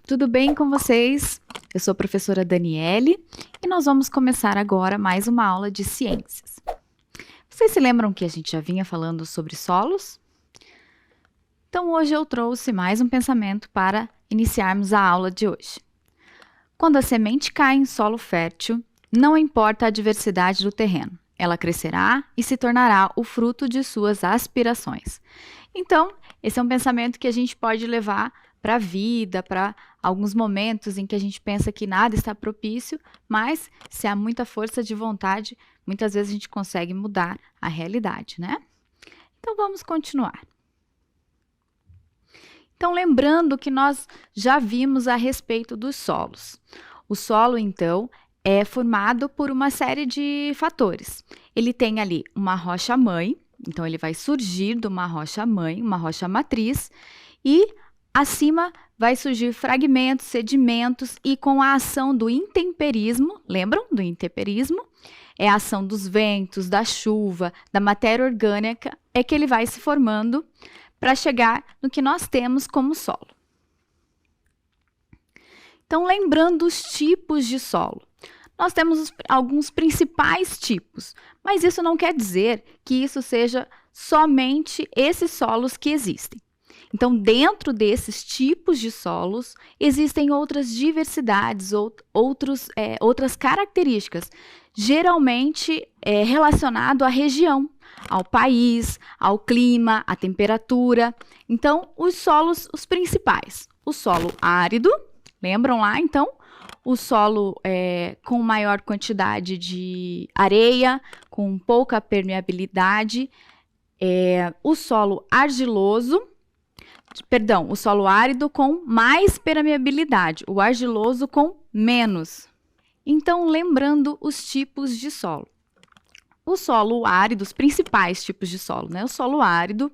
tudo bem com vocês? Eu sou a professora Daniele e nós vamos começar agora mais uma aula de ciências. Vocês se lembram que a gente já vinha falando sobre solos? Então hoje eu trouxe mais um pensamento para iniciarmos a aula de hoje. Quando a semente cai em solo fértil, não importa a diversidade do terreno, ela crescerá e se tornará o fruto de suas aspirações. Então, esse é um pensamento que a gente pode levar para a vida, para alguns momentos em que a gente pensa que nada está propício, mas se há muita força de vontade, muitas vezes a gente consegue mudar a realidade, né? Então vamos continuar. Então lembrando que nós já vimos a respeito dos solos. O solo, então, é formado por uma série de fatores. Ele tem ali uma rocha-mãe, então ele vai surgir de uma rocha-mãe, uma rocha matriz, e acima vai surgir fragmentos, sedimentos e com a ação do intemperismo, lembram do intemperismo? É a ação dos ventos, da chuva, da matéria orgânica, é que ele vai se formando para chegar no que nós temos como solo. Então, lembrando os tipos de solo. Nós temos alguns principais tipos, mas isso não quer dizer que isso seja somente esses solos que existem. Então, dentro desses tipos de solos, existem outras diversidades, outras características, geralmente relacionado à região, ao país, ao clima, à temperatura. Então, os solos, os principais. O solo árido, lembram lá, então? O solo com maior quantidade de areia, com pouca permeabilidade. O solo argiloso, o solo árido com mais permeabilidade, o argiloso com menos. Então, lembrando os tipos de solo. O solo árido, os principais tipos de solo, né? O solo árido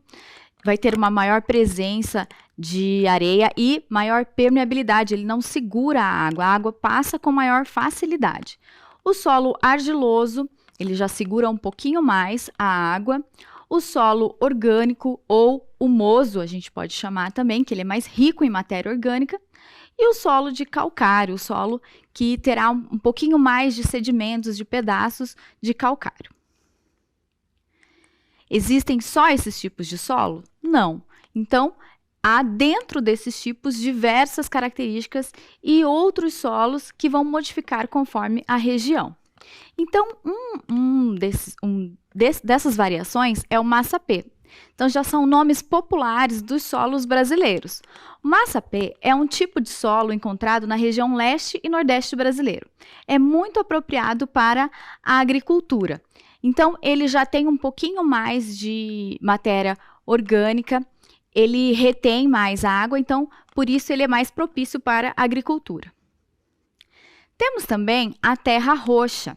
vai ter uma maior presença de areia e maior permeabilidade, ele não segura a água passa com maior facilidade. O solo argiloso, ele já segura um pouquinho mais a água. O solo orgânico ou humoso, a gente pode chamar também, que ele é mais rico em matéria orgânica. E o solo de calcário, o solo que terá um pouquinho mais de sedimentos, de pedaços de calcário. Existem só esses tipos de solo? Não. Então, há dentro desses tipos diversas características e outros solos que vão modificar conforme a região. Então, dessas variações é o massapê. Então, já são nomes populares dos solos brasileiros. O massapê é um tipo de solo encontrado na região leste e nordeste brasileiro. É muito apropriado para a agricultura. Então, ele já tem um pouquinho mais de matéria orgânica, ele retém mais água, então, por isso ele é mais propício para a agricultura. Temos também a terra roxa.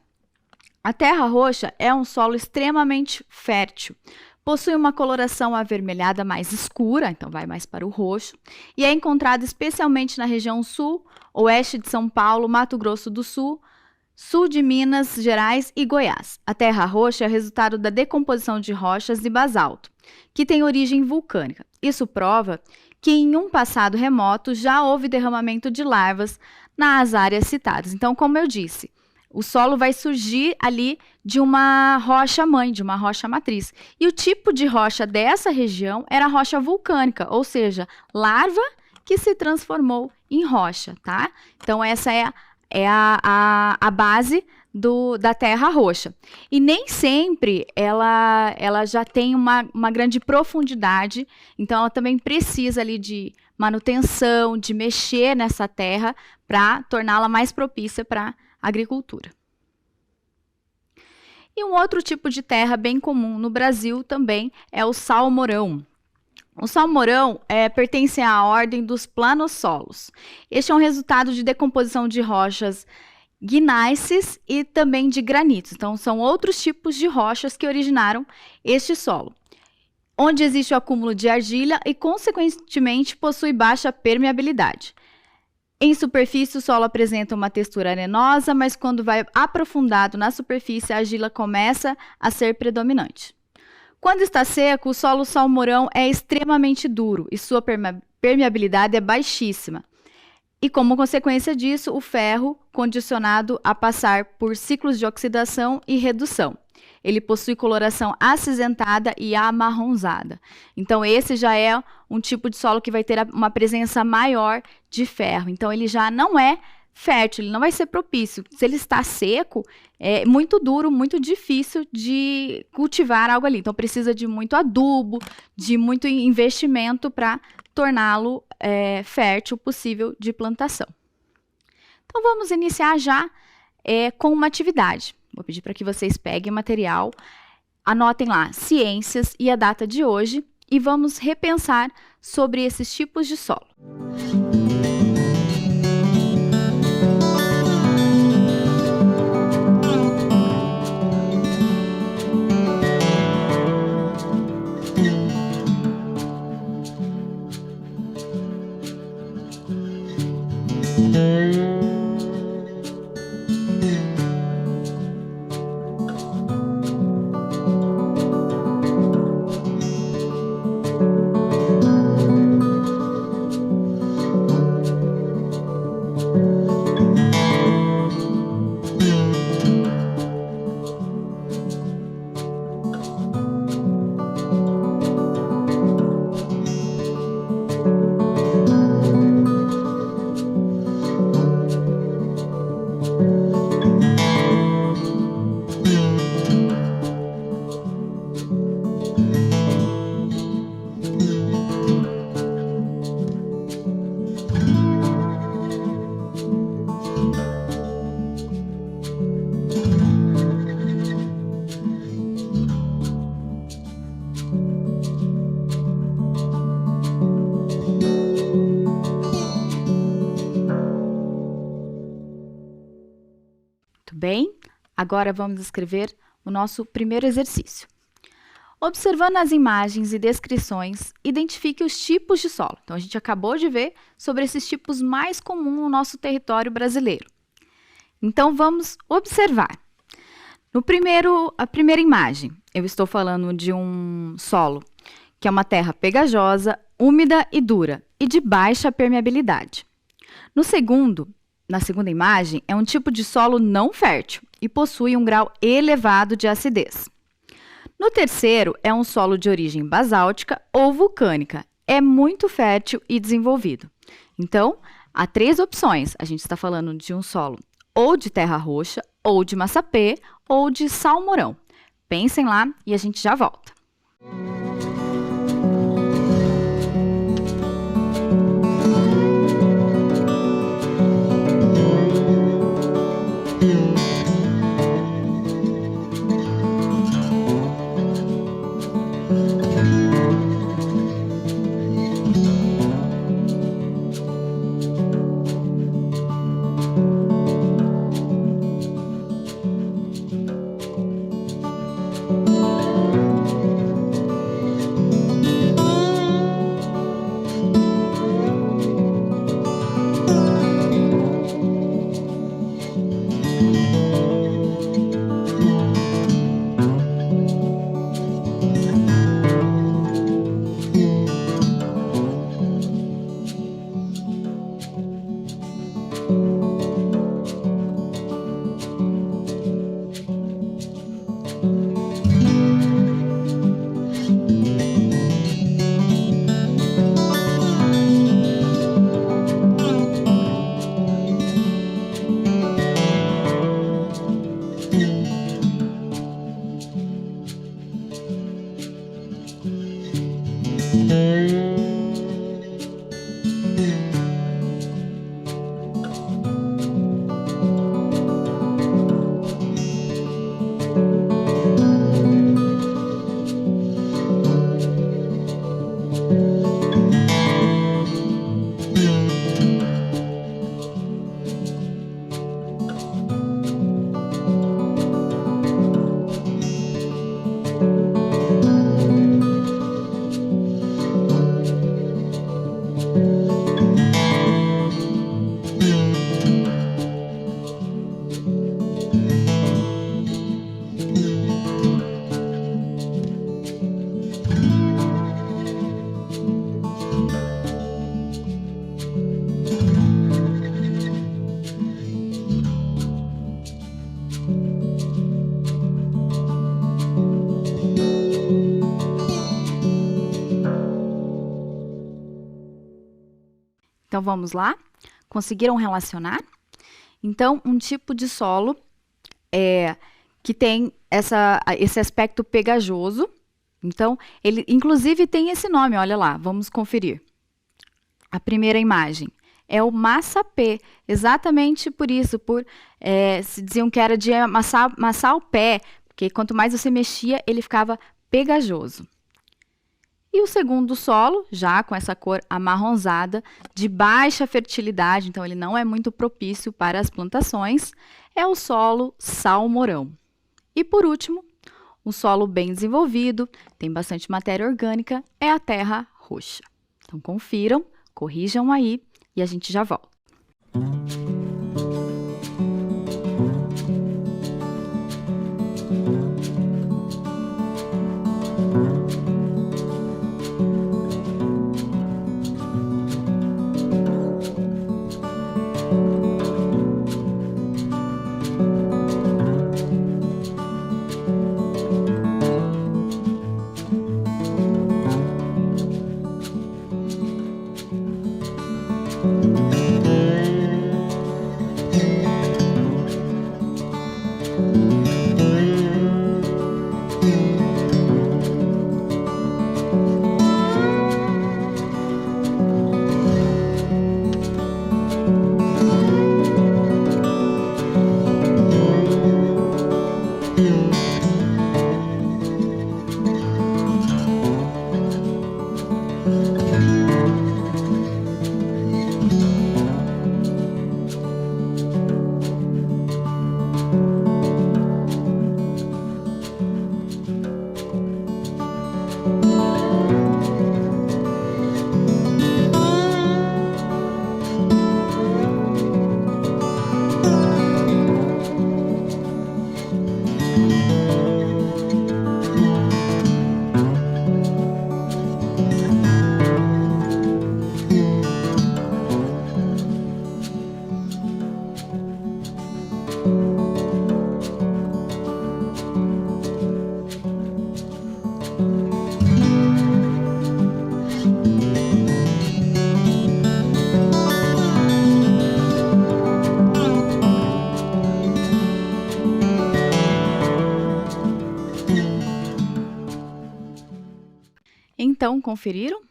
A terra roxa é um solo extremamente fértil. Possui uma coloração avermelhada mais escura, então vai mais para o roxo, e é encontrado especialmente na região sul, oeste de São Paulo, Mato Grosso do Sul, sul de Minas Gerais e Goiás. A terra roxa é resultado da decomposição de rochas e basalto, que tem origem vulcânica. Isso prova que em um passado remoto já houve derramamento de lavas nas áreas citadas. Então, como eu disse, o solo vai surgir ali de uma rocha-mãe, de uma rocha matriz. E o tipo de rocha dessa região era rocha vulcânica, ou seja, lava que se transformou em rocha, tá? Então, essa é a base da terra roxa. E nem sempre ela já tem uma grande profundidade, então ela também precisa ali de manutenção, de mexer nessa terra para torná-la mais propícia para a agricultura. E um outro tipo de terra bem comum no Brasil também é o salmourão. O salmourão pertence à ordem dos planossolos. Este é um resultado de decomposição de rochas gnáceas e também de granitos. Então, são outros tipos de rochas que originaram este solo, onde existe o acúmulo de argila e, consequentemente, possui baixa permeabilidade. Em superfície, o solo apresenta uma textura arenosa, mas quando vai aprofundado na superfície, a argila começa a ser predominante. Quando está seco, o solo salmourão é extremamente duro e sua permeabilidade é baixíssima. E como consequência disso, o ferro condicionado a passar por ciclos de oxidação e redução. Ele possui coloração acinzentada e amarronzada. Então, esse já é um tipo de solo que vai ter uma presença maior de ferro. Então, ele já não é fértil, ele não vai ser propício. Se ele está seco, é muito duro, muito difícil de cultivar algo ali. Então, precisa de muito adubo, de muito investimento para torná-lo fértil, possível de plantação. Então, vamos iniciar já com uma atividade. Vou pedir para que vocês peguem o material, anotem lá ciências e a data de hoje e vamos repensar sobre esses tipos de solo. Bem, agora vamos escrever o nosso primeiro exercício. Observando as imagens e descrições, identifique os tipos de solo. Então, a gente acabou de ver sobre esses tipos mais comuns no nosso território brasileiro. Então, vamos observar. A primeira imagem, eu estou falando de um solo que é uma terra pegajosa, úmida e dura e de baixa permeabilidade. Na segunda imagem, é um tipo de solo não fértil e possui um grau elevado de acidez. No terceiro, é um solo de origem basáltica ou vulcânica. É muito fértil e desenvolvido. Então, há 3 opções. A gente está falando de um solo ou de terra roxa, ou de massapê, ou de salmourão. Pensem lá e a gente já volta. Então, vamos lá? Conseguiram relacionar? Então, um tipo de solo que tem esse aspecto pegajoso. Então, ele inclusive tem esse nome, olha lá, vamos conferir. A primeira imagem é o massapê, exatamente por isso, se diziam que era de amassar o pé, porque quanto mais você mexia, ele ficava pegajoso. E o segundo solo, já com essa cor amarronzada, de baixa fertilidade, então ele não é muito propício para as plantações, é o solo salmourão. E por último, um solo bem desenvolvido, tem bastante matéria orgânica, é a terra roxa. Então confiram, corrijam aí e a gente já volta. Então, conferiram?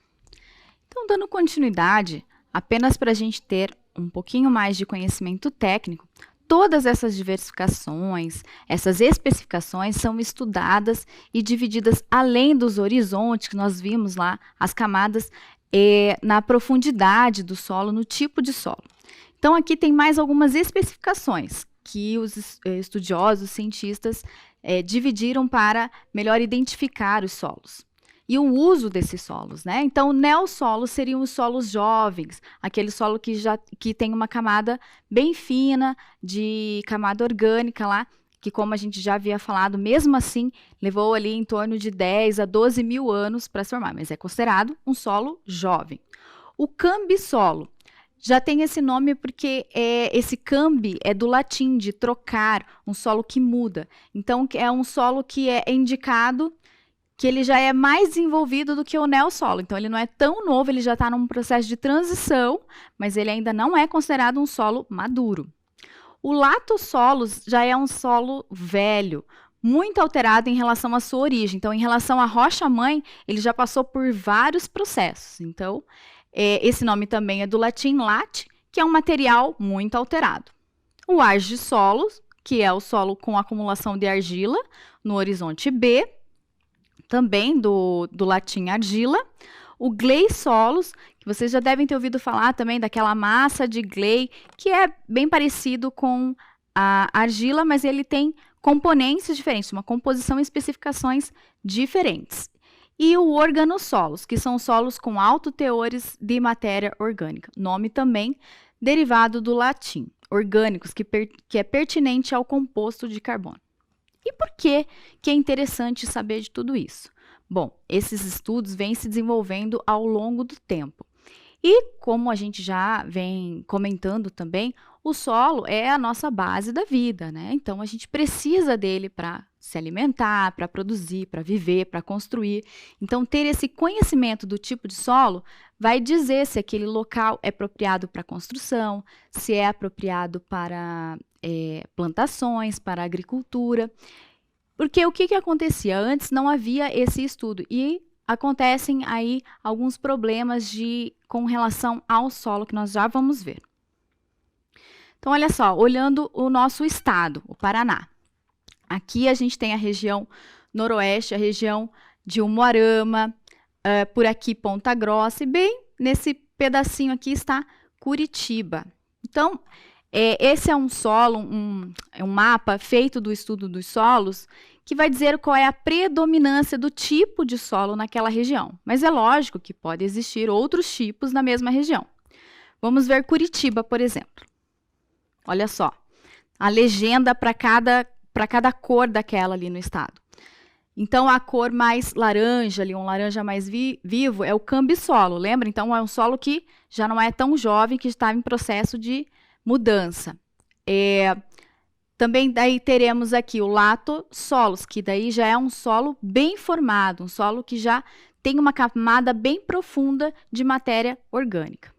Então, dando continuidade, apenas para a gente ter um pouquinho mais de conhecimento técnico, todas essas diversificações, essas especificações são estudadas e divididas além dos horizontes que nós vimos lá, as camadas na profundidade do solo, no tipo de solo. Então, aqui tem mais algumas especificações que os estudiosos, cientistas, dividiram para melhor identificar os solos. E o uso desses solos, né? Então, neossolos seriam os solos jovens, aquele solo que tem uma camada bem fina, de camada orgânica lá, que como a gente já havia falado, mesmo assim, levou ali em torno de 10 a 12 mil anos para se formar, mas é considerado um solo jovem. O cambissolo já tem esse nome porque esse cambi é do latim, de trocar, um solo que muda. Então, é um solo que é indicado que ele já é mais desenvolvido do que o neossolo. Então, ele não é tão novo, ele já está num processo de transição, mas ele ainda não é considerado um solo maduro. O latossolos já é um solo velho, muito alterado em relação à sua origem. Então, em relação à rocha-mãe, ele já passou por vários processos. Então, esse nome também é do latim late, que é um material muito alterado. O argissolos, que é o solo com acumulação de argila no horizonte B, também do latim argila. O gleissolos, que vocês já devem ter ouvido falar também daquela massa de glei, que é bem parecido com a argila, mas ele tem componentes diferentes, uma composição e especificações diferentes. E o organossolos, que são solos com altos teores de matéria orgânica. Nome também derivado do latim, orgânicos, que é pertinente ao composto de carbono. E por que é interessante saber de tudo isso? Bom, esses estudos vêm se desenvolvendo ao longo do tempo. E, como a gente já vem comentando também, o solo é a nossa base da vida, né? Então, a gente precisa dele para se alimentar, para produzir, para viver, para construir. Então, ter esse conhecimento do tipo de solo vai dizer se aquele local é apropriado para construção, se é apropriado para plantações, para agricultura. Porque o que acontecia? Antes não havia esse estudo e acontecem aí alguns problemas com relação ao solo que nós já vamos ver. Então, olha só, olhando o nosso estado, o Paraná. Aqui a gente tem a região noroeste, a região de Umuarama, por aqui Ponta Grossa, e bem nesse pedacinho aqui está Curitiba. Então, esse é um solo, um mapa feito do estudo dos solos, que vai dizer qual é a predominância do tipo de solo naquela região. Mas é lógico que pode existir outros tipos na mesma região. Vamos ver Curitiba, por exemplo. Olha só, a legenda para cada cor daquela ali no estado. Então, a cor mais laranja, ali, um laranja mais vivo, é o cambissolo, lembra? Então, é um solo que já não é tão jovem, que está em processo de mudança. Também daí teremos aqui o latossolos, que daí já é um solo bem formado, um solo que já tem uma camada bem profunda de matéria orgânica.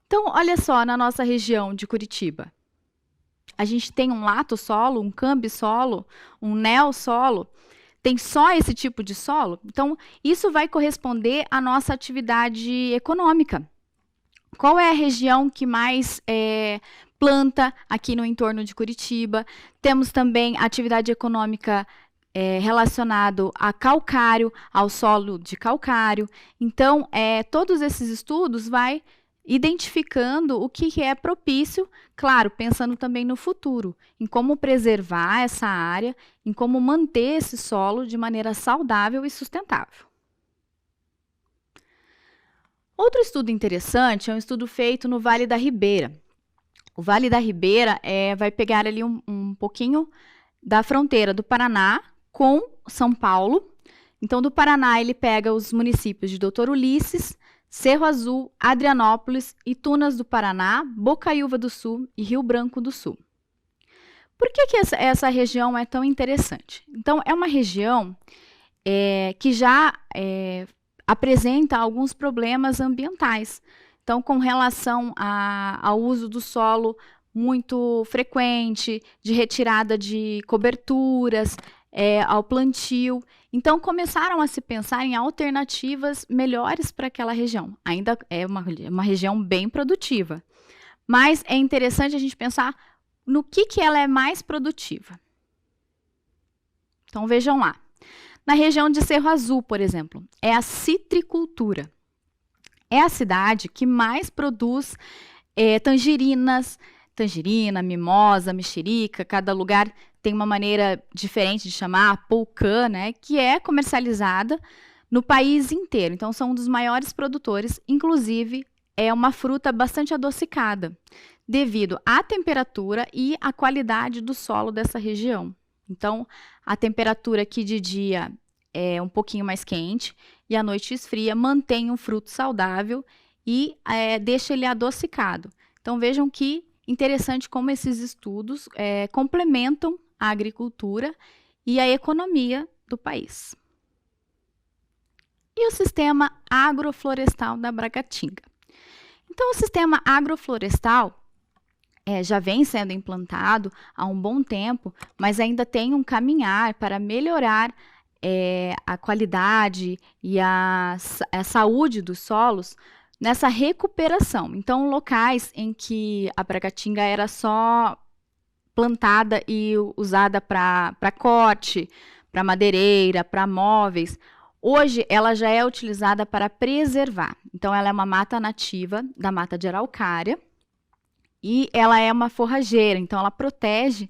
Então, olha só, na nossa região de Curitiba, a gente tem um latossolo, um cambissolo, um neossolo, tem só esse tipo de solo? Então, isso vai corresponder à nossa atividade econômica. Qual é a região que mais planta aqui no entorno de Curitiba? Temos também atividade econômica relacionado a calcário, ao solo de calcário. Então, todos esses estudos vai identificando o que é propício, claro, pensando também no futuro, em como preservar essa área, em como manter esse solo de maneira saudável e sustentável. Outro estudo interessante é um estudo feito no Vale da Ribeira. O Vale da Ribeira vai pegar ali um pouquinho da fronteira do Paraná com São Paulo. Então, do Paraná, ele pega os municípios de Doutor Ulisses, Cerro Azul, Adrianópolis, Itunas do Paraná, Bocaiúva do Sul e Rio Branco do Sul. Por que essa região é tão interessante? Então, é uma região que já apresenta alguns problemas ambientais. Então, com relação ao uso do solo muito frequente, de retirada de coberturas, ao plantio. Então, começaram a se pensar em alternativas melhores para aquela região. Ainda é uma região bem produtiva, mas é interessante a gente pensar no que ela é mais produtiva. Então, vejam lá. Na região de Cerro Azul, por exemplo, é a citricultura. É a cidade que mais produz tangerina, mimosa, mexerica. Cada lugar tem uma maneira diferente de chamar, pulcã, né, que é comercializada no país inteiro. Então, são um dos maiores produtores, inclusive é uma fruta bastante adocicada, devido à temperatura e à qualidade do solo dessa região. Então, a temperatura aqui de dia é um pouquinho mais quente e à noite esfria, mantém um fruto saudável e deixa ele adocicado. Então, vejam que interessante como esses estudos complementam a agricultura e a economia do país. E o sistema agroflorestal da Bracatinga? Então, o sistema agroflorestal já vem sendo implantado há um bom tempo, mas ainda tem um caminhar para melhorar a qualidade e a saúde dos solos nessa recuperação. Então, locais em que a Bracatinga era só plantada e usada para corte, para madeireira, para móveis, hoje ela já é utilizada para preservar. Então, ela é uma mata nativa da mata de araucária e ela é uma forrageira, então ela protege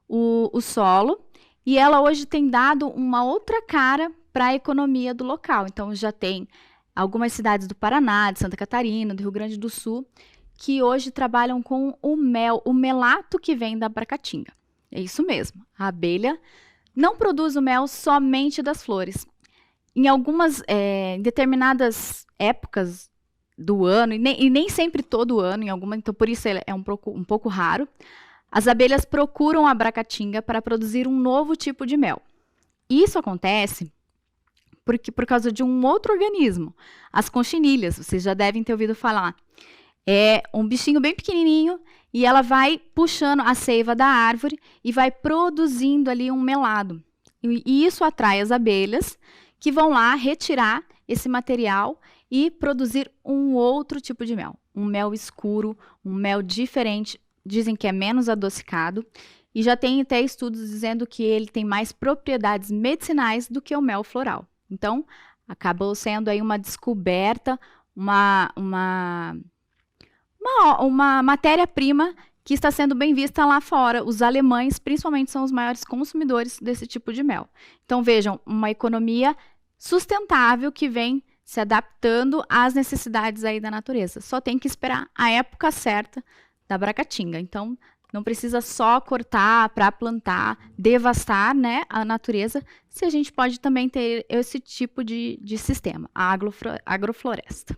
o solo e ela hoje tem dado uma outra cara para a economia do local. Então, já tem algumas cidades do Paraná, de Santa Catarina, do Rio Grande do Sul, que hoje trabalham com o mel, o melato que vem da Bracatinga. É isso mesmo, a abelha não produz o mel somente das flores. Em determinadas épocas do ano, e nem sempre todo ano, então por isso é um pouco raro, as abelhas procuram a abracatinga para produzir um novo tipo de mel. Isso acontece por causa de um outro organismo, as conchinilhas, vocês já devem ter ouvido falar. É um bichinho bem pequenininho e ela vai puxando a seiva da árvore e vai produzindo ali um melado. E isso atrai as abelhas que vão lá retirar esse material e produzir um outro tipo de mel. Um mel escuro, um mel diferente, dizem que é menos adocicado. E já tem até estudos dizendo que ele tem mais propriedades medicinais do que o mel floral. Então, acabou sendo aí uma descoberta, uma matéria-prima que está sendo bem vista lá fora. Os alemães, principalmente, são os maiores consumidores desse tipo de mel. Então, vejam, uma economia sustentável que vem se adaptando às necessidades aí da natureza. Só tem que esperar a época certa da abracatinga. Então, não precisa só cortar para plantar, devastar, né, a natureza, se a gente pode também ter esse tipo de sistema, a agrofloresta.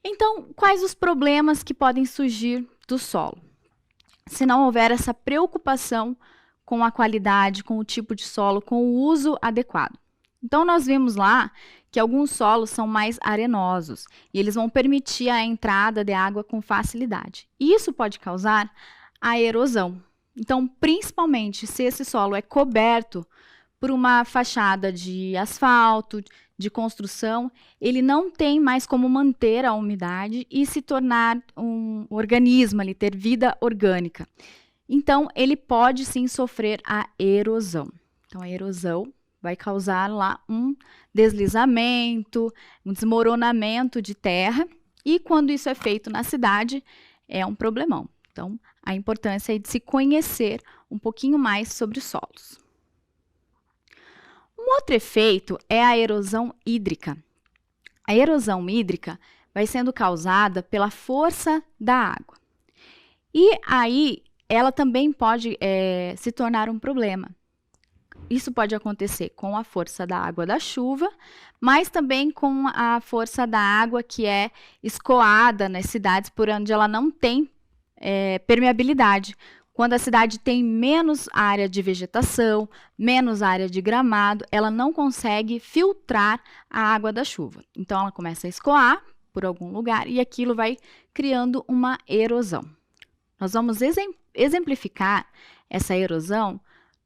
Então, quais os problemas que podem surgir do solo? Se não houver essa preocupação com a qualidade, com o tipo de solo, com o uso adequado. Então, nós vimos lá que alguns solos são mais arenosos e eles vão permitir a entrada de água com facilidade. Isso pode causar a erosão. Então, principalmente se esse solo é coberto por uma fachada de asfalto, de construção, ele não tem mais como manter a umidade e se tornar um organismo ali, ter vida orgânica. Então, ele pode sim sofrer a erosão. Então, a erosão vai causar lá um deslizamento, um desmoronamento de terra, e quando isso é feito na cidade, é um problemão. Então, a importância é de se conhecer um pouquinho mais sobre os solos. Um outro efeito é a erosão hídrica. A erosão hídrica vai sendo causada pela força da água. E aí, ela também pode se tornar um problema. Isso pode acontecer com a força da água da chuva, mas também com a força da água que é escoada nas cidades por onde ela não tem permeabilidade. Quando a cidade tem menos área de vegetação, menos área de gramado, ela não consegue filtrar a água da chuva. Então, ela começa a escoar por algum lugar e aquilo vai criando uma erosão. Nós vamos exemplificar essa erosão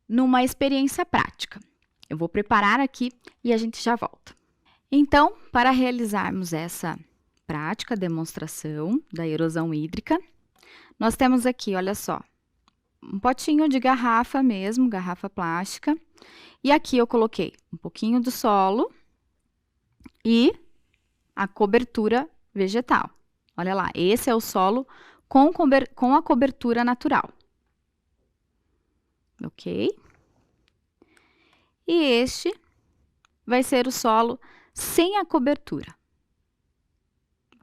numa experiência prática. Eu vou preparar aqui e a gente já volta. Então, para realizarmos essa prática, demonstração da erosão hídrica, nós temos aqui, olha só, um potinho de garrafa mesmo, garrafa plástica, e aqui eu coloquei um pouquinho do solo e a cobertura vegetal. Olha lá, esse é o solo com a cobertura natural. Ok? E este vai ser o solo sem a cobertura.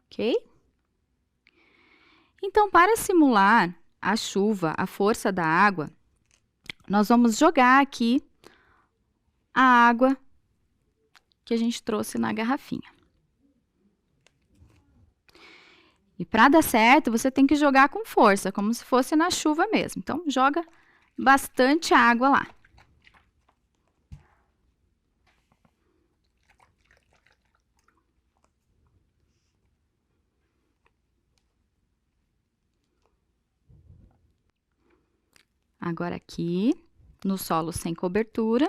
Ok? Então, para simular a chuva, a força da água, nós vamos jogar aqui a água que a gente trouxe na garrafinha. E para dar certo, você tem que jogar com força, como se fosse na chuva mesmo. Então, joga bastante água lá. Agora aqui, no solo sem cobertura.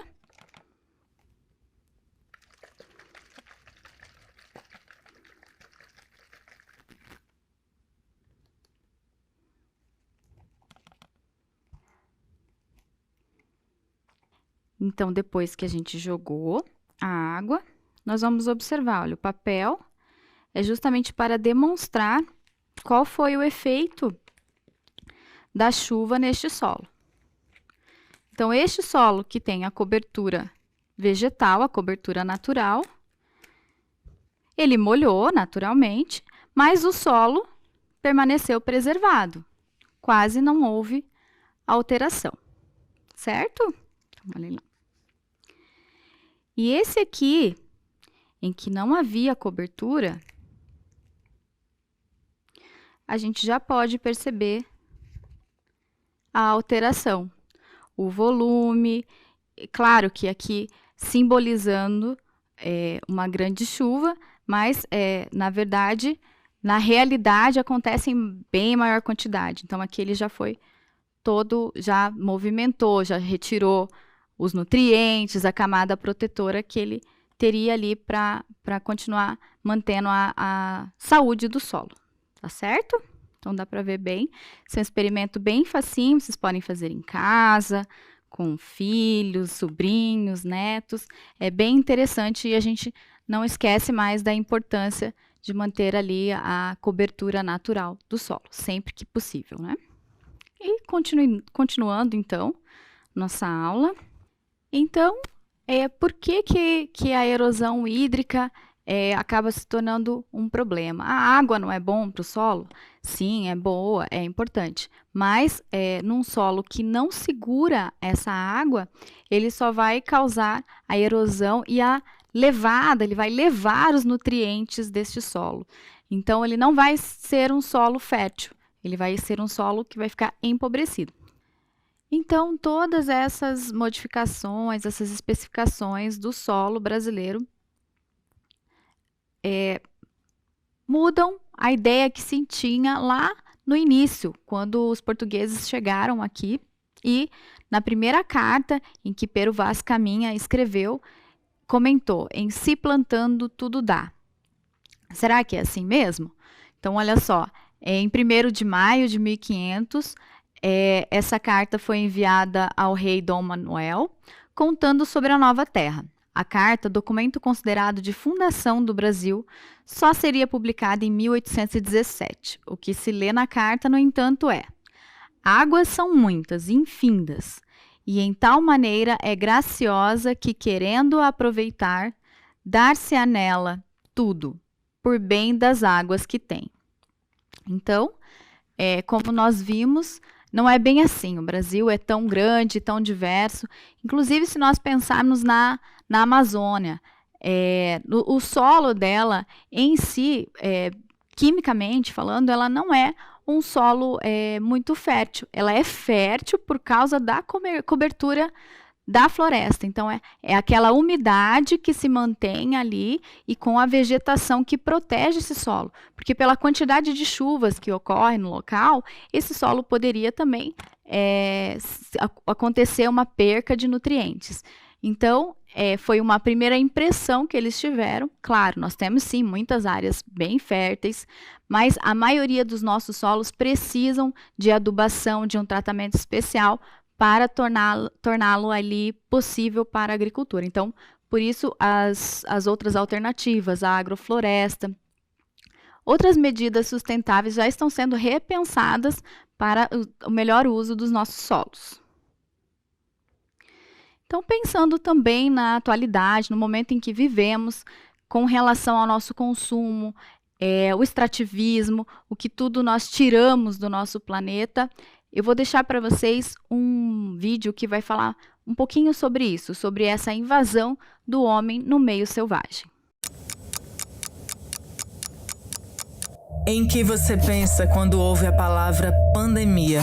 Então, depois que a gente jogou a água, nós vamos observar, olha, o papel é justamente para demonstrar qual foi o efeito da chuva neste solo. Então, este solo que tem a cobertura vegetal, a cobertura natural, ele molhou naturalmente, mas o solo permaneceu preservado. Quase não houve alteração, certo? Então, olha lá. E esse aqui, em que não havia cobertura, a gente já pode perceber a alteração. O volume, claro que aqui simbolizando uma grande chuva, mas na verdade, na realidade acontece em bem maior quantidade. Então aqui ele já foi todo, já movimentou, já retirou os nutrientes, a camada protetora que ele teria ali para continuar mantendo a saúde do solo, tá certo? Então dá para ver bem. Esse é um experimento bem facinho, vocês podem fazer em casa, com filhos, sobrinhos, netos. É bem interessante e a gente não esquece mais da importância de manter ali a cobertura natural do solo, sempre que possível, né? E continuando, então, nossa aula. Então, por que a erosão hídrica acaba se tornando um problema? A água não é bom para o solo? Sim, é boa, é importante. Mas, num solo que não segura essa água, ele só vai causar a erosão e a levada, ele vai levar os nutrientes deste solo. Então, ele não vai ser um solo fértil, ele vai ser um solo que vai ficar empobrecido. Então, todas essas modificações, essas especificações do solo brasileiro mudam a ideia que se tinha lá no início, quando os portugueses chegaram aqui e na primeira carta em que Pero Vaz Caminha escreveu, comentou, em si plantando tudo dá. Será que é assim mesmo? Então, olha só, em 1º de maio de 1500, essa carta foi enviada ao rei Dom Manuel, contando sobre a nova terra. A carta, documento considerado de fundação do Brasil, só seria publicada em 1817. O que se lê na carta, no entanto, águas são muitas, infindas, e em tal maneira é graciosa que, querendo aproveitar, dar-se-á nela tudo, por bem das águas que tem. Então, como nós vimos, não é bem assim. O Brasil é tão grande, tão diverso. Inclusive, se nós pensarmos na Amazônia, o solo dela em si, quimicamente falando, ela não é um solo muito fértil. Ela é fértil por causa da cobertura da floresta. Então, é aquela umidade que se mantém ali e com a vegetação que protege esse solo. Porque pela quantidade de chuvas que ocorre no local, esse solo poderia também acontecer uma perca de nutrientes. Então, foi uma primeira impressão que eles tiveram. Claro, nós temos sim muitas áreas bem férteis, mas a maioria dos nossos solos precisam de adubação, de um tratamento especial para torná-lo ali possível para a agricultura. Então, por isso, as outras alternativas, a agrofloresta, outras medidas sustentáveis já estão sendo repensadas para o melhor uso dos nossos solos. Então, pensando também na atualidade, no momento em que vivemos, com relação ao nosso consumo, o extrativismo, o que tudo nós tiramos do nosso planeta, eu vou deixar para vocês um vídeo que vai falar um pouquinho sobre isso, sobre essa invasão do homem no meio selvagem. Em que você pensa quando ouve a palavra pandemia?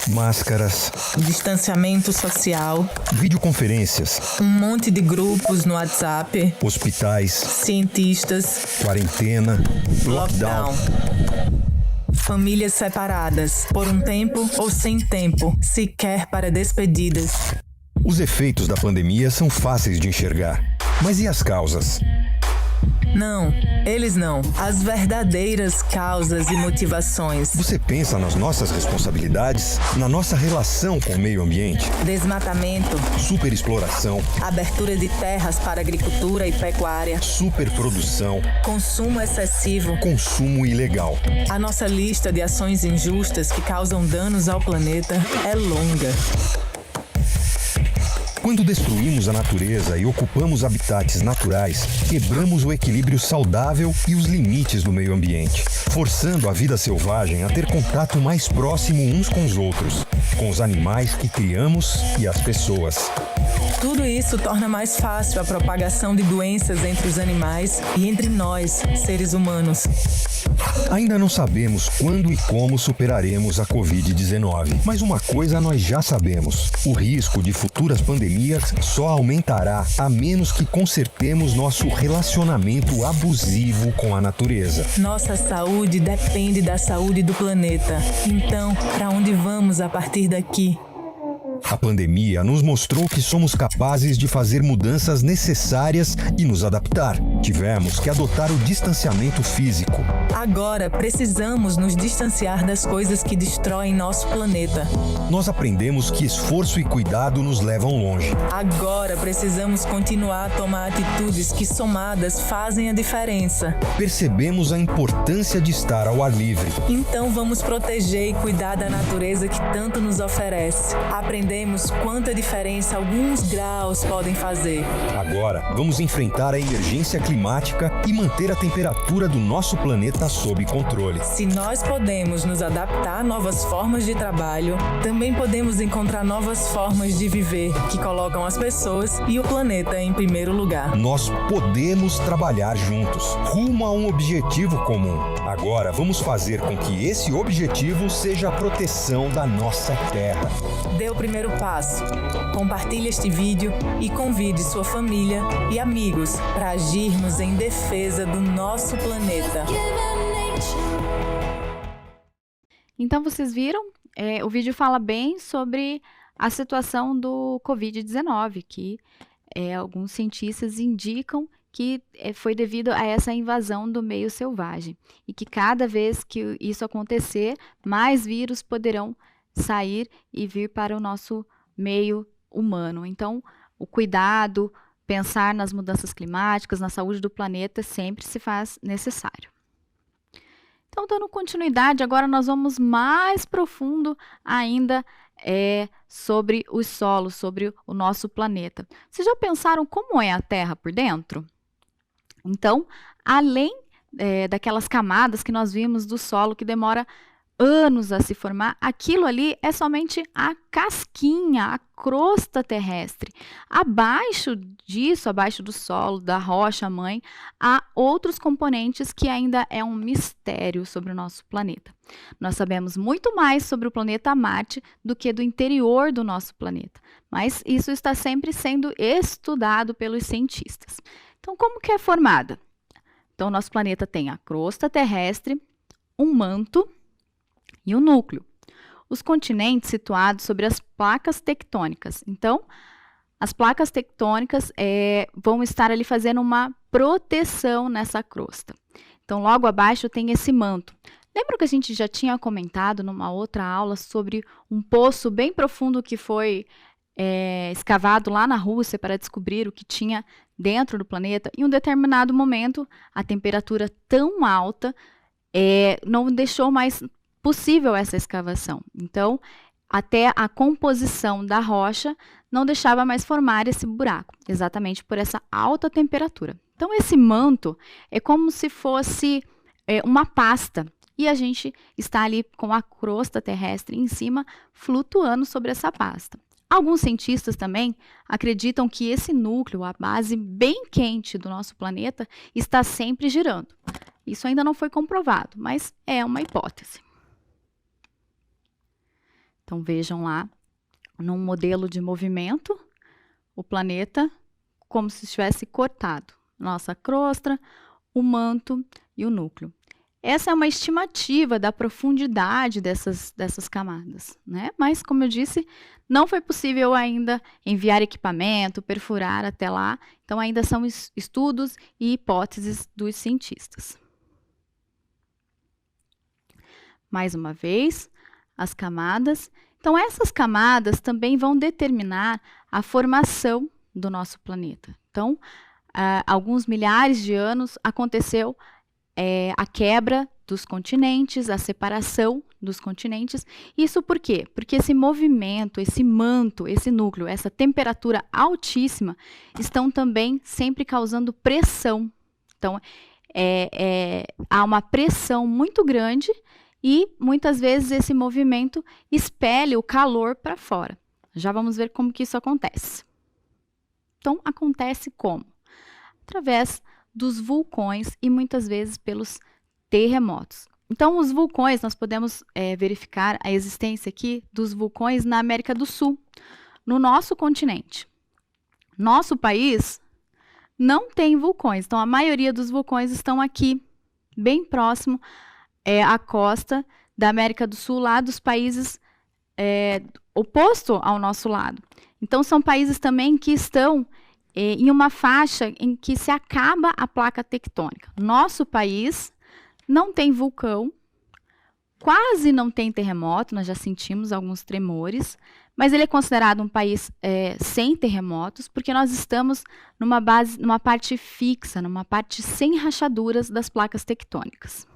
Máscaras, Distanciamento social, videoconferências, um monte de grupos no WhatsApp, hospitais, cientistas, quarentena, lockdown. Famílias separadas, por um tempo ou sem tempo, sequer para despedidas. Os efeitos da pandemia são fáceis de enxergar. Mas e as causas? Não, eles não. As verdadeiras causas e motivações. Você pensa nas nossas responsabilidades, na nossa relação com o meio ambiente? Desmatamento, Superexploração, abertura de terras para agricultura e pecuária, superprodução, consumo excessivo. consumo ilegal. A nossa lista de ações injustas que causam danos ao planeta é longa. Quando destruímos a natureza e ocupamos habitats naturais, quebramos o equilíbrio saudável e os limites do meio ambiente, forçando a vida selvagem a ter contato mais próximo uns com os outros, com os animais que criamos e as pessoas. Tudo isso torna mais fácil a propagação de doenças entre os animais e entre nós, seres humanos. Ainda não sabemos quando e como superaremos a Covid-19, mas uma coisa nós já sabemos: o risco de futuras pandemias só aumentará a menos que consertemos nosso relacionamento abusivo com a natureza. Nossa saúde depende da saúde do planeta. Então, para onde vamos a partir daqui? A pandemia nos mostrou que somos capazes de fazer mudanças necessárias e nos adaptar. Tivemos que adotar o distanciamento físico. Agora precisamos nos distanciar das coisas que destroem nosso planeta. Nós aprendemos que esforço e cuidado nos levam longe. Agora precisamos continuar a tomar atitudes que, somadas, fazem a diferença. Percebemos a importância de estar ao ar livre. Então vamos proteger e cuidar da natureza que tanto nos oferece. Aprendemos quanta diferença alguns graus podem fazer. Agora, vamos enfrentar a emergência climática e manter a temperatura do nosso planeta sob controle. Se nós podemos nos adaptar a novas formas de trabalho, também podemos encontrar novas formas de viver que colocam as pessoas e o planeta em primeiro lugar. Nós podemos trabalhar juntos, rumo a um objetivo comum. Agora, vamos fazer com que esse objetivo seja a proteção da nossa terra. Dê o primeiro passo. Compartilhe este vídeo e convide sua família e amigos para agirmos em defesa do nosso planeta. Então, vocês viram? O vídeo fala bem sobre a situação do Covid-19, que alguns cientistas indicam que foi devido a essa invasão do meio selvagem. E que cada vez que isso acontecer, mais vírus poderão sair e vir para o nosso meio humano. Então, o cuidado, pensar nas mudanças climáticas, na saúde do planeta, sempre se faz necessário. Então, dando continuidade, agora nós vamos mais profundo ainda sobre os solos, sobre o nosso planeta. Vocês já pensaram como é a Terra por dentro? Então, além daquelas camadas que nós vimos do solo que demora anos a se formar, aquilo ali é somente a casquinha, a crosta terrestre. Abaixo disso, abaixo do solo, da rocha mãe, há outros componentes que ainda é um mistério sobre o nosso planeta. Nós sabemos muito mais sobre o planeta Marte do que do interior do nosso planeta, mas isso está sempre sendo estudado pelos cientistas. Então, como que é formada? Então, nosso planeta tem a crosta terrestre, um manto e o núcleo. Os continentes situados sobre as placas tectônicas. Então, as placas tectônicas vão estar ali fazendo uma proteção nessa crosta. Então, logo abaixo tem esse manto. Lembra que a gente já tinha comentado numa outra aula sobre um poço bem profundo que foi escavado lá na Rússia para descobrir o que tinha dentro do planeta? Em um determinado momento, a temperatura tão alta não deixou mais possível essa escavação. Então, até a composição da rocha não deixava mais formar esse buraco, exatamente por essa alta temperatura. Então, esse manto é como se fosse uma pasta, e a gente está ali com a crosta terrestre em cima, flutuando sobre essa pasta. Alguns cientistas também acreditam que esse núcleo, a base bem quente do nosso planeta, está sempre girando. Isso ainda não foi comprovado, mas é uma hipótese. Então, vejam lá, num modelo de movimento, o planeta como se estivesse cortado. Nossa crosta, o manto e o núcleo. Essa é uma estimativa da profundidade dessas camadas, né? Mas, como eu disse, não foi possível ainda enviar equipamento, perfurar até lá. Então, ainda são estudos e hipóteses dos cientistas. Mais uma vez, as camadas. Então, essas camadas também vão determinar a formação do nosso planeta. Então, alguns milhares de anos aconteceu a quebra dos continentes, a separação dos continentes. Isso por quê? Porque esse movimento, esse manto, esse núcleo, essa temperatura altíssima estão também sempre causando pressão. Então, há uma pressão muito grande e muitas vezes esse movimento expele o calor para fora. Já vamos ver como que isso acontece. Então, acontece como? Através dos vulcões e muitas vezes pelos terremotos. Então, os vulcões, nós podemos verificar a existência aqui dos vulcões na América do Sul, no nosso continente. Nosso país não tem vulcões, então a maioria dos vulcões estão aqui, bem próximo à costa da América do Sul, lá dos países oposto ao nosso lado. Então, são países também que estão em uma faixa em que se acaba a placa tectônica. Nosso país não tem vulcão, quase não tem terremoto, nós já sentimos alguns tremores, mas ele é considerado um país sem terremotos, porque nós estamos numa parte fixa, numa parte sem rachaduras das placas tectônicas.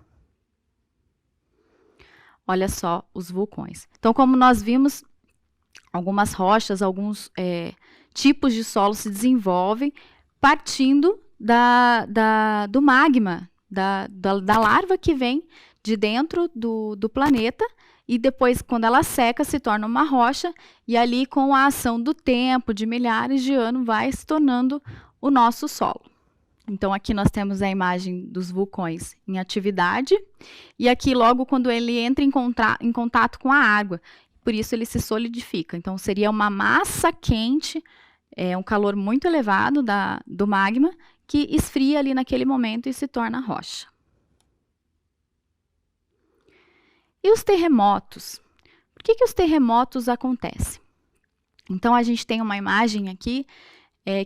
Olha só os vulcões. Então, como nós vimos, algumas rochas, alguns tipos de solo se desenvolvem partindo do magma, da larva que vem de dentro do planeta e depois, quando ela seca, se torna uma rocha e ali, com a ação do tempo, de milhares de anos, vai se tornando o nosso solo. Então, aqui nós temos a imagem dos vulcões em atividade e aqui logo quando ele entra em contato com a água, por isso ele se solidifica. Então, seria uma massa quente, um calor muito elevado do magma, que esfria ali naquele momento e se torna rocha. E os terremotos? Por que os terremotos acontecem? Então, a gente tem uma imagem aqui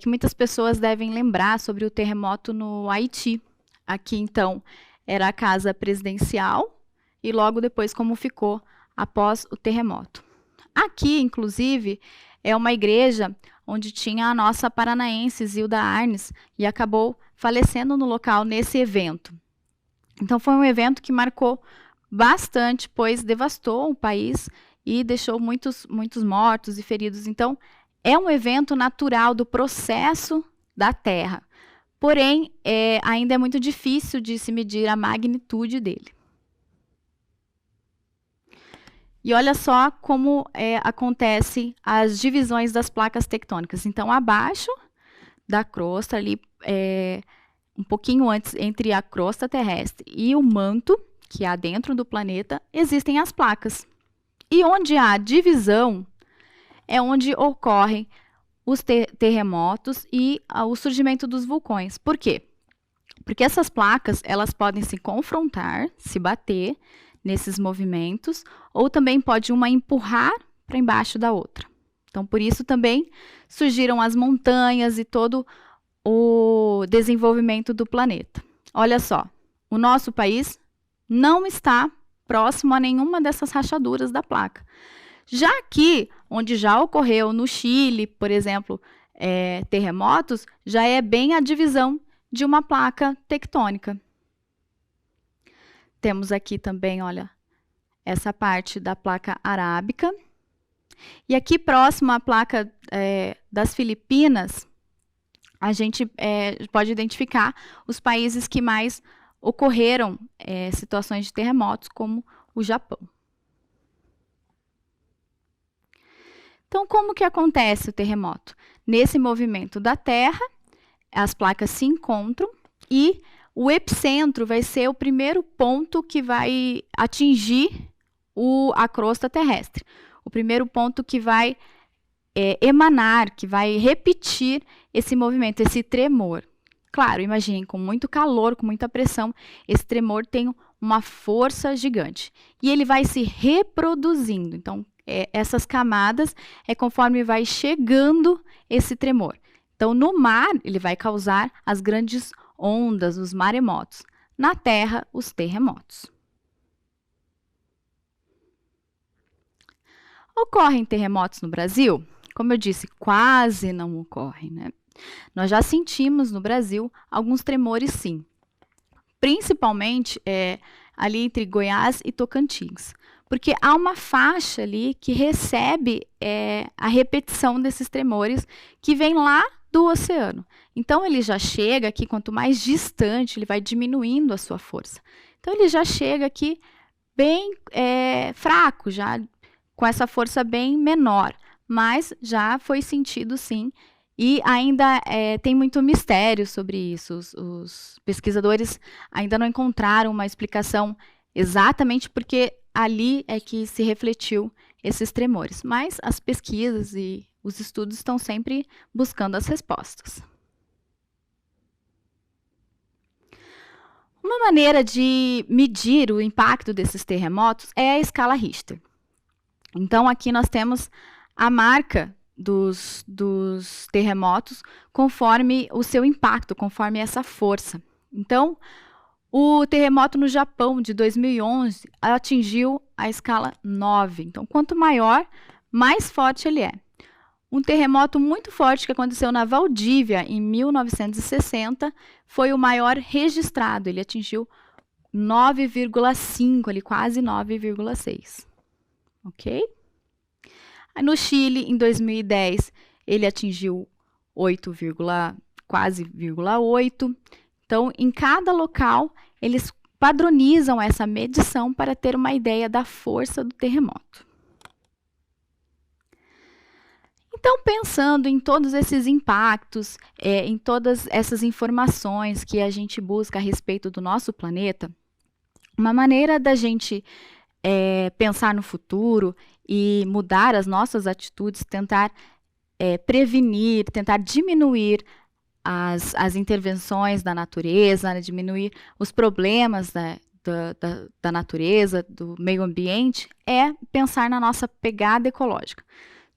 que muitas pessoas devem lembrar sobre o terremoto no Haiti. Aqui, então, era a casa presidencial e logo depois como ficou após o terremoto. Aqui, inclusive, é uma igreja onde tinha a nossa paranaense Zilda Arnes e acabou falecendo no local nesse evento. Então, foi um evento que marcou bastante, pois devastou o país e deixou muitos mortos e feridos. Então, é um evento natural do processo da Terra. Porém, ainda é muito difícil de se medir a magnitude dele. E olha só como acontecem as divisões das placas tectônicas. Então, abaixo da crosta, ali, um pouquinho antes, entre a crosta terrestre e o manto, que há dentro do planeta, existem as placas. E onde há divisão, é onde ocorrem os terremotos e o surgimento dos vulcões. Por quê? Porque essas placas, elas podem se confrontar, se bater nesses movimentos, ou também pode uma empurrar para embaixo da outra. Então, por isso também surgiram as montanhas e todo o desenvolvimento do planeta. Olha só, o nosso país não está próximo a nenhuma dessas rachaduras da placa. Já aqui, onde já ocorreu no Chile, por exemplo, terremotos, já é bem a divisão de uma placa tectônica. Temos aqui também, olha, essa parte da placa arábica. E aqui próximo à placa das Filipinas, a gente pode identificar os países que mais ocorreram situações de terremotos, como o Japão. Então, como que acontece o terremoto? Nesse movimento da Terra, as placas se encontram e o epicentro vai ser o primeiro ponto que vai atingir a crosta terrestre. O primeiro ponto que vai emanar, que vai repetir esse movimento, esse tremor. Claro, imaginem, com muito calor, com muita pressão, esse tremor tem uma força gigante. E ele vai se reproduzindo. Então, essas camadas conforme vai chegando esse tremor. Então, no mar, ele vai causar as grandes ondas, os maremotos. Na Terra, os terremotos. Ocorrem terremotos no Brasil? Como eu disse, quase não ocorrem, né? Nós já sentimos no Brasil alguns tremores, sim. principalmente ali entre Goiás e Tocantins, porque há uma faixa ali que recebe a repetição desses tremores que vem lá do oceano. Então, ele já chega aqui, quanto mais distante, ele vai diminuindo a sua força. Então, ele já chega aqui bem fraco, já com essa força bem menor, mas já foi sentido sim, e ainda tem muito mistério sobre isso. Os pesquisadores ainda não encontraram uma explicação exatamente porque ali é que se refletiu esses tremores, mas as pesquisas e os estudos estão sempre buscando as respostas. Uma maneira de medir o impacto desses terremotos é a escala Richter. Então, aqui nós temos a marca dos terremotos conforme o seu impacto, conforme essa força. Então, o terremoto no Japão de 2011 atingiu a escala 9. Então, quanto maior, mais forte ele é. Um terremoto muito forte que aconteceu na Valdívia em 1960 foi o maior registrado. Ele atingiu 9,5, ali, quase 9,6. Ok? No Chile, em 2010, ele atingiu 8, quase 0,8. Então, em cada local, eles padronizam essa medição para ter uma ideia da força do terremoto. Então, pensando em todos esses impactos, em todas essas informações que a gente busca a respeito do nosso planeta, uma maneira da gente pensar no futuro e mudar as nossas atitudes, tentar prevenir, tentar diminuir as intervenções da natureza, né, diminuir os problemas da natureza, do meio ambiente, é pensar na nossa pegada ecológica.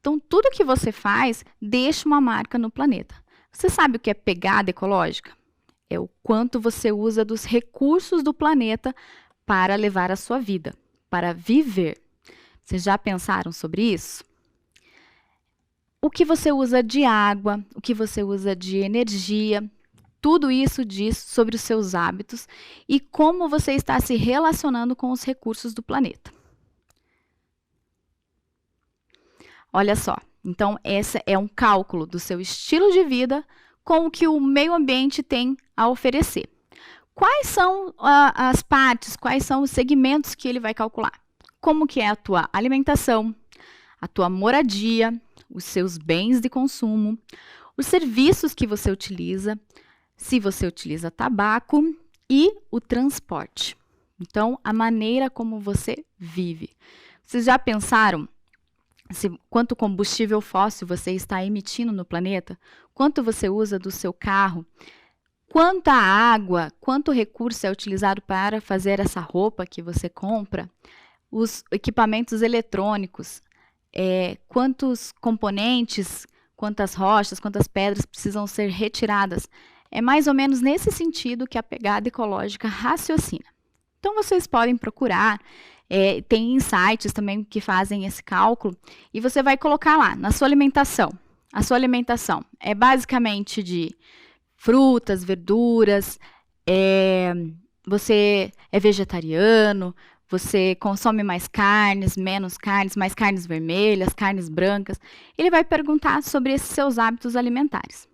Então, tudo que você faz deixa uma marca no planeta. Você sabe o que é pegada ecológica? É o quanto você usa dos recursos do planeta para levar a sua vida, para viver. Vocês já pensaram sobre isso? O que você usa de água, o que você usa de energia, tudo isso diz sobre os seus hábitos e como você está se relacionando com os recursos do planeta. Olha só, então esse é um cálculo do seu estilo de vida com o que o meio ambiente tem a oferecer. Quais são as partes, quais são os segmentos que ele vai calcular? Como que é a tua alimentação, a tua moradia, os seus bens de consumo, os serviços que você utiliza, se você utiliza tabaco e o transporte. Então, a maneira como você vive. Vocês já pensaram quanto combustível fóssil você está emitindo no planeta? Quanto você usa do seu carro? Quanta água, quanto recurso é utilizado para fazer essa roupa que você compra? Os equipamentos eletrônicos, quantos componentes, quantas rochas, quantas pedras precisam ser retiradas. É mais ou menos nesse sentido que a pegada ecológica raciocina. Então, vocês podem procurar, tem sites também que fazem esse cálculo, e você vai colocar lá, na sua alimentação. A sua alimentação é basicamente de frutas, verduras, você é vegetariano, você consome mais carnes, menos carnes, mais carnes vermelhas, carnes brancas. Ele vai perguntar sobre esses seus hábitos alimentares,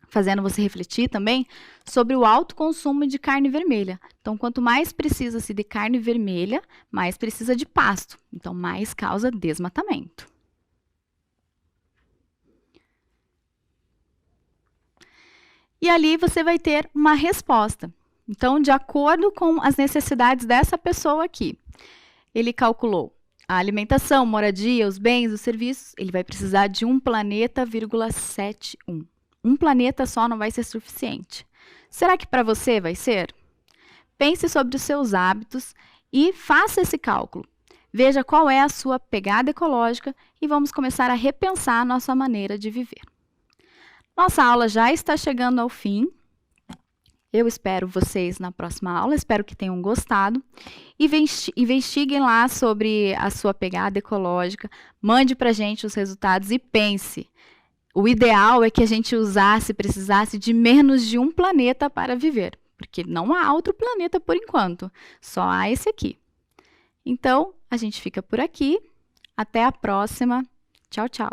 fazendo você refletir também sobre o alto consumo de carne vermelha. Então, quanto mais precisa-se de carne vermelha, mais precisa de pasto. Então, mais causa desmatamento. E ali você vai ter uma resposta. Então, de acordo com as necessidades dessa pessoa aqui, ele calculou a alimentação, moradia, os bens, os serviços, ele vai precisar de 1 planeta, 71. Um planeta só não vai ser suficiente. Será que para você vai ser? Pense sobre os seus hábitos e faça esse cálculo. Veja qual é a sua pegada ecológica e vamos começar a repensar a nossa maneira de viver. Nossa aula já está chegando ao fim. Eu espero vocês na próxima aula, espero que tenham gostado. Investiguem lá sobre a sua pegada ecológica, mande para a gente os resultados e pense. O ideal é que a gente precisasse de menos de um planeta para viver, porque não há outro planeta por enquanto, só há esse aqui. Então, a gente fica por aqui. Até a próxima. Tchau, tchau.